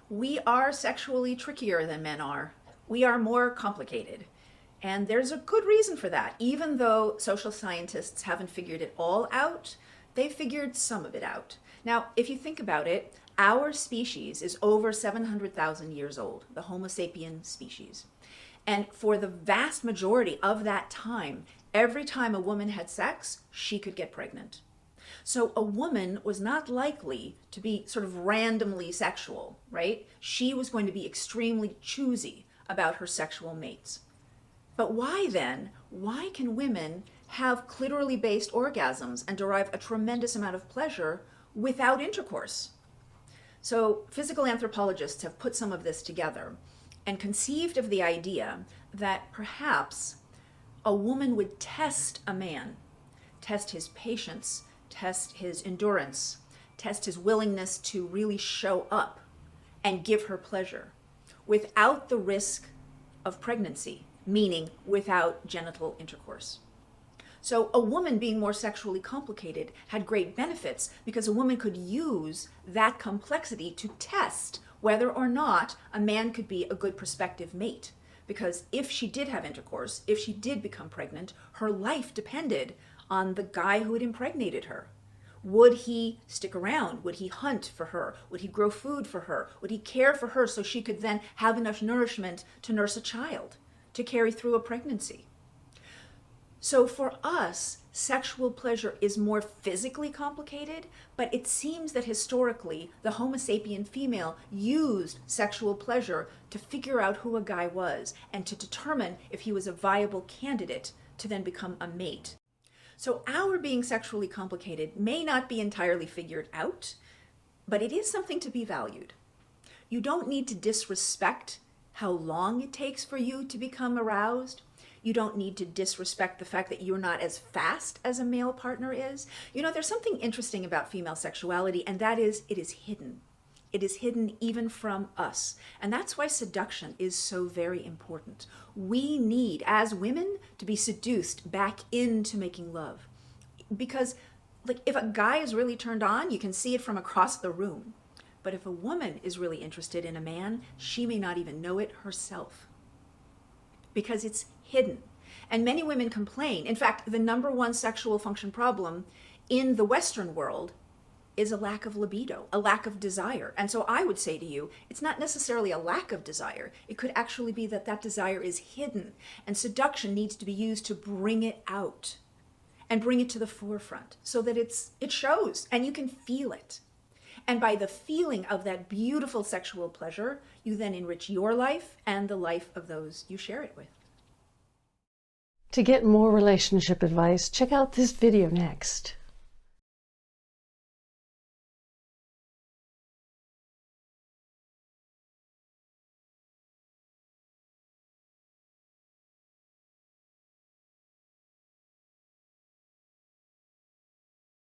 We are sexually trickier than men are. We are more complicated. And there's a good reason for that. Even though social scientists haven't figured it all out, they figured some of it out. Now, if you think about it, our species is over 700,000 years old, the Homo sapien species. And for the vast majority of that time, every time a woman had sex, she could get pregnant. So a woman was not likely to be sort of randomly sexual, right? She was going to be extremely choosy about her sexual mates. But why then? Why can women have clitorally based orgasms and derive a tremendous amount of pleasure without intercourse? So physical anthropologists have put some of this together and conceived of the idea that perhaps a woman would test a man, test his patience, test his endurance, test his willingness to really show up and give her pleasure without the risk of pregnancy, meaning without genital intercourse. So a woman being more sexually complicated had great benefits because a woman could use that complexity to test whether or not a man could be a good prospective mate. Because if she did have intercourse, if she did become pregnant, her life depended on the guy who had impregnated her. Would he stick around? Would he hunt for her? Would he grow food for her? Would he care for her so she could then have enough nourishment to nurse a child, to carry through a pregnancy? So for us, sexual pleasure is more physically complicated, but it seems that historically, the Homo sapien female used sexual pleasure to figure out who a guy was and to determine if he was a viable candidate to then become a mate. So our being sexually complicated may not be entirely figured out, but it is something to be valued. You don't need to disrespect how long it takes for you to become aroused. You don't need to disrespect the fact that you're not as fast as a male partner is. You know, there's something interesting about female sexuality, and that is it is hidden. It is hidden even from us. And that's why seduction is so very important. We need, as women, to be seduced back into making love. Because like, if a guy is really turned on, you can see it from across the room. But if a woman is really interested in a man, she may not even know it herself. Because it's hidden. And many women complain. In fact, the number one sexual function problem in the Western world is a lack of libido, a lack of desire. And so I would say to you, it's not necessarily a lack of desire. It could actually be that that desire is hidden, and seduction needs to be used to bring it out and bring it to the forefront so that it shows and you can feel it. And by the feeling of that beautiful sexual pleasure, you then enrich your life and the life of those you share it with. To get more relationship advice, check out this video next.